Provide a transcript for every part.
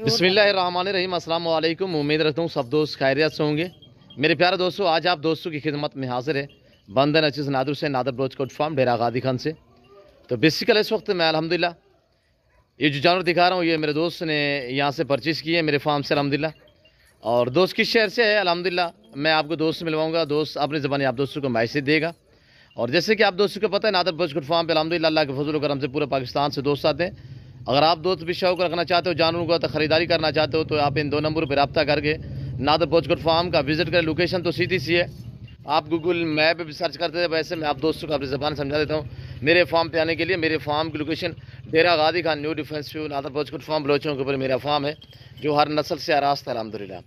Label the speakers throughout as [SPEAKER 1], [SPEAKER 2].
[SPEAKER 1] बिस्मिल्लाहिर्रहमानिर्रहीम। अस्सलाम वालेकुम। उम्मीद रखता हूँ सब दोस्त खैरियत से होंगे। मेरे प्यारे दोस्तों, आज आप दोस्तों की खिदमत में हाजिर है बंदर नचीज़ नादर से नादर ब्रोच कोट फार्म डेरा गादी खान से। तो बेसिकल इस वक्त मैं अल्हम्दुलिल्लाह ये जो जानवर दिखा रहा हूँ ये मेरे दोस्त ने यहाँ से परचेज़ किए मेरे फार्म से अल्हम्दुलिल्लाह। और दोस्त किस शहर से है अल्हम्दुलिल्लाह मैं आपको दोस्त से मिलवाऊँगा। दोस्त अपनी ज़बानी आप दोस्तों को मैसेज देगा। और जैसे कि आप दोस्तों को पता है नादर ब्रोच कोट फार्म पे अल्हम्दुलिल्लाह अल्लाह के फजल करम से पूरे पाकिस्तान से दोस्त आते हैं। अगर आप दोस्त भी शौक रखना चाहते हो जानवरों का तो ख़रीदारी करना चाहते हो तो आप इन 2 नंबरों पर रब्ता करके नादर ब्रोच कोट फार्म का विज़िट करें। लोकेशन तो सीधी सी है, आप गूगल मैप पे भी सर्च करते थे। वैसे मैं आप दोस्तों को अपनी ज़बान समझा देता हूँ। मेरे फार्म पे आने के लिए मेरे फार्म की लोकेशन डेरा गादी खान न्यू डिफेंस फ्यूल नादर ब्रोच कोट फार्म बलोचों के ऊपर मेरा फार्म है जो हर नस्ल से आरास्त है अल्हम्दुलिल्लाह।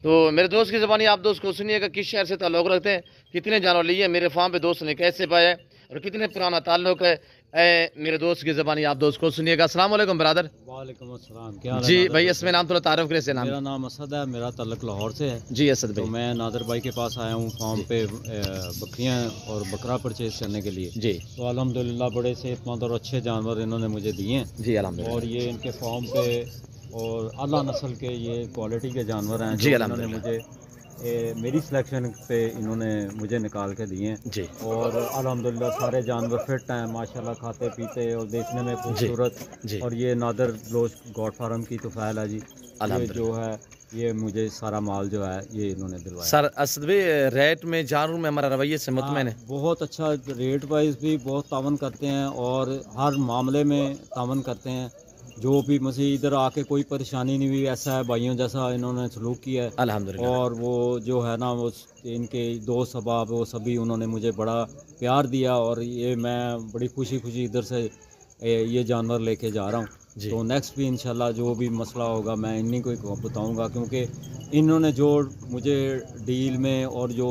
[SPEAKER 1] तो मेरे दोस्त की ज़बानी आप दोस्त को सुनिएगा किस शहर से ताल्लुक़ रखते हैं, कितने जानवर लिए मेरे फार्म पे दोस्त ने कैसे पाया और कितने पुराना ताल्लुक़ है। मेरे दोस्त की ज़बानी आप दोस्त को सुनिएगा। अस्सलाम वालेकुम ब्रदर।
[SPEAKER 2] वालेकुम अस्सलाम। क्या हाल है
[SPEAKER 1] जी
[SPEAKER 2] नादर
[SPEAKER 1] भाई,
[SPEAKER 2] भाई?
[SPEAKER 1] इसमें नाम थोड़ा तारुफ करें से नाम।
[SPEAKER 2] मेरा नाम असद है, मेरा ताल्लुक लाहौर से है।
[SPEAKER 1] जी असद
[SPEAKER 2] तो
[SPEAKER 1] भाई।
[SPEAKER 2] मैं नादर भाई के पास आया हूँ फार्म पे बकरियाँ और बकरा परचेज करने के लिए।
[SPEAKER 1] जी
[SPEAKER 2] तो अल्हम्दुलिल्लाह बड़े सेहतमंद और अच्छे जानवर इन्होंने मुझे दिए हैं।
[SPEAKER 1] जी अल्हम्दुलिल्लाह।
[SPEAKER 2] और ये इनके फार्म पे और अला नस्ल के ये क्वालिटी के जानवर हैं
[SPEAKER 1] जी,
[SPEAKER 2] जो इन्होंने
[SPEAKER 1] अल्हम्दुलिल्लाह।
[SPEAKER 2] मुझे मेरी सिलेक्शन पे इन्होंने मुझे निकाल के दिए हैं।
[SPEAKER 1] जी
[SPEAKER 2] और अल्हम्दुलिल्लाह सारे जानवर फिट हैं माशाल्लाह, खाते पीते और देखने में खूबसूरत।
[SPEAKER 1] जी
[SPEAKER 2] और ये नादर ब्रोच गॉड फार्म की तोफ़ैल है जी। ये
[SPEAKER 1] अल्हम्दुलिल्लाह।
[SPEAKER 2] जो है ये मुझे सारा माल जो है ये इन्होंने दिलवाया।
[SPEAKER 1] सर असद भाई, रेट में जानवर में हमारा रवैये से मुतमईन है।
[SPEAKER 2] बहुत अच्छा, रेट वाइज भी बहुत तावन करते हैं और हर मामले में तावन करते हैं। जो भी मुझे इधर आके कोई परेशानी नहीं हुई, ऐसा है भाइयों जैसा इन्होंने सलूक किया है।
[SPEAKER 1] अल्हम्दुलिल्लाह।
[SPEAKER 2] और वो जो है ना वो इनके दोस्त अहबाब वो सभी उन्होंने मुझे बड़ा प्यार दिया और ये मैं बड़ी खुशी खुशी इधर से ये जानवर लेके जा रहा हूँ।
[SPEAKER 1] जी।
[SPEAKER 2] तो नेक्स्ट भी इंशाल्लाह जो भी मसला होगा मैं इन्हीं को बताऊंगा, क्योंकि इन्होंने जो मुझे डील में और जो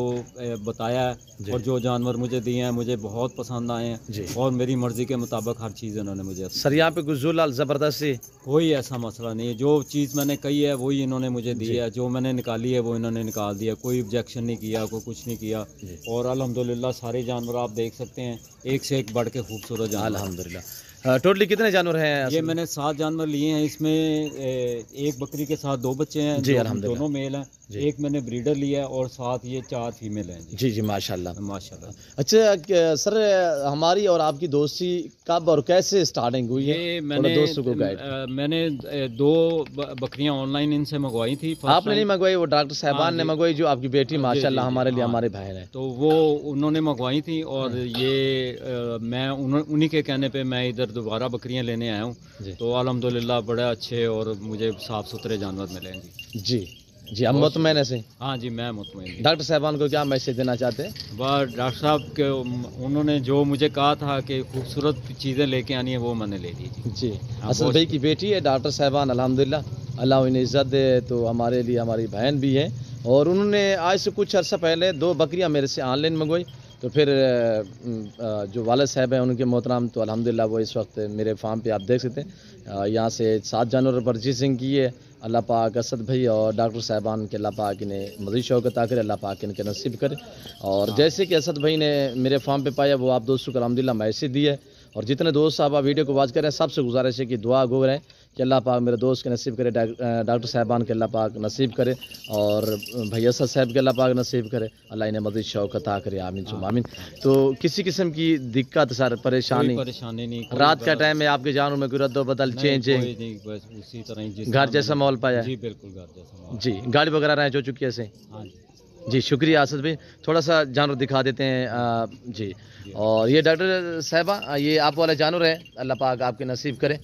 [SPEAKER 2] बताया है और जो जानवर मुझे दिए हैं मुझे बहुत पसंद आए
[SPEAKER 1] जी।
[SPEAKER 2] हैं और मेरी मर्ज़ी के मुताबिक हर चीज़ इन्होंने मुझे।
[SPEAKER 1] सर यहाँ पे गुज़ुलाल ज़बरदस्ती
[SPEAKER 2] कोई ऐसा मसला नहीं है, जो चीज़ मैंने कही है वही इन्होंने मुझे दी है, जो मैंने निकाली है वो इन्होंने निकाल दिया, कोई ऑब्जेक्शन नहीं किया, कोई कुछ नहीं किया। और अल्हम्दुलिल्लाह सारे जानवर आप देख सकते हैं एक से एक बढ़ के खूबसूरत जानवर।
[SPEAKER 1] अल्हम्दुलिल्लाह। टोटली कितने जानवर हैं?
[SPEAKER 2] ये मैंने 7 जानवर लिए हैं, इसमें एक बकरी के साथ 2 बच्चे हैं
[SPEAKER 1] जी,
[SPEAKER 2] जो
[SPEAKER 1] अल्हम्दुलिल्लाह।
[SPEAKER 2] दोनों मेल हैं, एक मैंने ब्रीडर लिया है और साथ ये 4 फीमेल हैं जी।
[SPEAKER 1] जी जी माशाल्लाह
[SPEAKER 2] माशाल्लाह।
[SPEAKER 1] अच्छा सर, हमारी और आपकी दोस्ती कब और कैसे स्टार्टिंग हुई है?
[SPEAKER 2] ये
[SPEAKER 1] थोड़ा
[SPEAKER 2] मैंने
[SPEAKER 1] दोस्तों को गाइड।
[SPEAKER 2] मैंने 2 बकरियां ऑनलाइन इनसे मंगवाई थी।
[SPEAKER 1] आपने नहीं मंगवाई, वो डॉक्टर साहबान ने
[SPEAKER 2] जी।
[SPEAKER 1] मंगवाई जो आपकी बेटी
[SPEAKER 2] जी,
[SPEAKER 1] माशाल्लाह
[SPEAKER 2] जी,
[SPEAKER 1] हमारे लिए
[SPEAKER 2] हाँ।
[SPEAKER 1] हमारे बहन है।
[SPEAKER 2] तो वो उन्होंने मंगवाई थी और ये मैं उन्हीं के कहने पे मैं इधर दोबारा बकरियां लेने आया
[SPEAKER 1] जी।
[SPEAKER 2] हूँ। तो अल्हम्दुलिल्लाह बड़े अच्छे और मुझे साफ़ सुथरे जानवर मिले हैं जी।
[SPEAKER 1] जी जी, हम मुतमईन से।
[SPEAKER 2] हाँ जी, मैं मुतमईन।
[SPEAKER 1] डॉक्टर साहबान को क्या मैसेज देना चाहते हैं?
[SPEAKER 2] बस डॉक्टर साहब के उन्होंने जो मुझे कहा था कि खूबसूरत चीज़ें लेके आनी है वो मैंने ले ली जी।
[SPEAKER 1] जी,
[SPEAKER 2] हाँ,
[SPEAKER 1] असद
[SPEAKER 2] बहुत
[SPEAKER 1] भाई की बेटी है डॉक्टर साहबान अल्हम्दुलिल्लाह, अल्लाह उन्हें इज़्ज़त दे। तो हमारे लिए हमारी बहन भी है और उन्होंने आज से कुछ अर्सा पहले 2 बकरियां मेरे से ऑनलाइन मंगवाई। तो फिर जो वालिद साहब हैं उनके मोहतराम तो अल्हम्दुलिल्लाह वो इस वक्त मेरे फार्म पे आप देख सकते हैं यहाँ से 7 जानवर परचेसिंग की है। अल्लाह पाक असद भाई और डॉक्टर साहबान के अल्लाह पाक इन्हें मज़ीद शौक़ अता करे, अल्लाह पाक इनके नसीब करे। और जैसे कि असद भाई ने मेरे फार्म पे पाया वो आप दोस्तों को अल्हम्दुलिल्लाह मैसेज दी है। और जितने दोस्त आप वीडियो को वॉच कर रहे हैं सबसे गुजारिश है कि दुआ गो रहें कि अल्लाह पाक मेरे दोस्त के नसीब करे, डॉक्टर साहबान के अल्लाह पाक नसीब करे और भाई असद साहब के अल्लाह पाक नसीब करे, अल्लाह इन्हें मज़ीद शौक़ अता करे। आमीन सुम्मा आमीन। तो किसी किस्म की दिक्कत सर परेशानी
[SPEAKER 2] नहीं,
[SPEAKER 1] रात का टाइम में आपके जानों में कोई रद्दो बदल चेंज
[SPEAKER 2] नहीं, बस उसी तरह ही
[SPEAKER 1] घर जैसा माहौल पाया?
[SPEAKER 2] जी बिल्कुल घर जैसा माहौल।
[SPEAKER 1] जी, गाड़ी वगैरह रहे हो चुकी है ऐसे?
[SPEAKER 2] हाँ जी।
[SPEAKER 1] जी शुक्रिया असद भाई। थोड़ा सा जानवर दिखा देते हैं जी। और ये डॉक्टर साहबा ये आप वाला जानवर है, अल्लाह पाक आपके नसीब करे।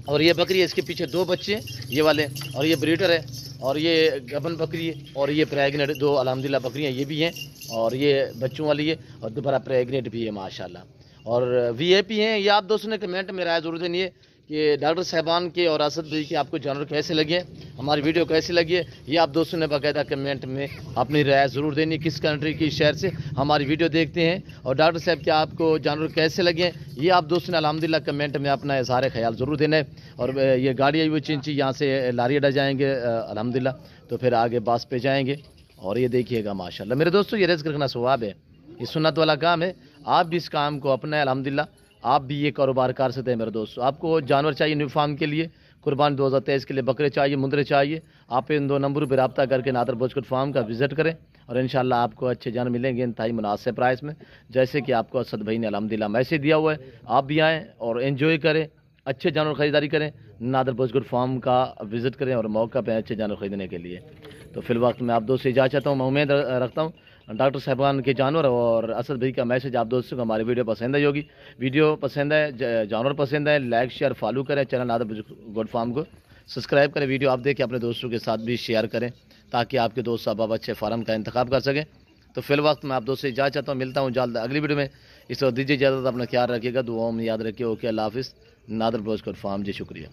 [SPEAKER 1] और ये बकरी है, इसके पीछे 2 बच्चे हैं ये वाले और ये ब्रीडर है और ये गबन बकरी है और ये प्रेगनेंट 2 अल्हम्दुलिल्लाह बकरियाँ ये भी हैं और ये बच्चों वाली है और दोबारा प्रेगनेंट भी है माशाल्लाह। और वीआईपी हैं। ये आप दोस्तों ने कमेंट में राय ज़रूर देनी है कि डॉक्टर साहबान के और असद भाई के आपको जानवर कैसे लगे, हमारी वीडियो कैसी लगी है, ये आप दोस्तों ने बाकायदा कमेंट में अपनी राय ज़रूर देनी। किस कंट्री की शहर से हमारी वीडियो देखते हैं और डॉक्टर साहब के आपको जानवर कैसे लगे ये आप दोस्तों ने अल्हम्दुलिल्लाह कमेंट में अपना इज़हार ख्याल ज़रूर देना है। और ये गाड़ी आई हुई चिंची यहाँ से लारी अड्डा जाएंगे अल्हम्दुलिल्लाह, तो फिर आगे बास पे जाएंगे। और ये देखिएगा माशाल्लाह मेरे दोस्तों, ये रिज़्क़ रखना सवाब है, ये सुन्नत वाला काम है। आप भी इस काम को अपनाएं अल्हम्दुलिल्लाह, आप भी ये कारोबार कर सकते हैं मेरे दोस्तों। आपको जानवर चाहिए न्यू फार्म के लिए, قربان 2023 کے لیے بکرے چاہیے، مندرے چاہیے، آپ ان 2 نمبروں پہ رابطہ کر کے نادر بوچ کوٹ فارم کا وزٹ کریں اور انشاءاللہ آپ کو اچھے جانور ملیں گے انتہائی مناسب پرائس میں، جیسے کہ آپ کو اسد بھائی نے الحمدللہ میسج دیا ہوا ہے۔ آپ بھی آئیں اور انجوائے کریں، اچھے جانور خریداری کریں، نادر بوچ کوٹ فارم کا وزٹ کریں اور موقع پہ اچھے جانور خریدنے کے لیے۔ تو فی الوقت میں آپ دوست سے اجازت چاہتا ہوں، میں امید رکھتا ہوں ڈاکٹر صاحبان کے جانور اور اسد بھائی کا میسج آپ دوستوں کو ہماری ویڈیو پسند آئی ہوگی۔ ویڈیو پسند ہے، جانور پسند ہے، لائک شیئر فالو کریں چینل نادر بوچ کوٹ فارم کو، سبسکرائب کریں، ویڈیو آپ دیکھیں اپنے دوستوں کے ساتھ بھی شیئر کریں تاکہ آپ کے دوست احباب اچھے فارم کا انتخاب کر سکیں۔ تو فی الوقت میں آپ دوست سے اجازت چاہتا ہوں، ملتا ہوں جلد اگلی ویڈیو میں۔ اس وقت دیجیے اجازت، اپنا خیال رکھیے گا، دعاؤں میں یاد رکھیے۔ اوکے، اللہ حافظ۔ نادر بوچ کوٹ فارم جی، شکریہ۔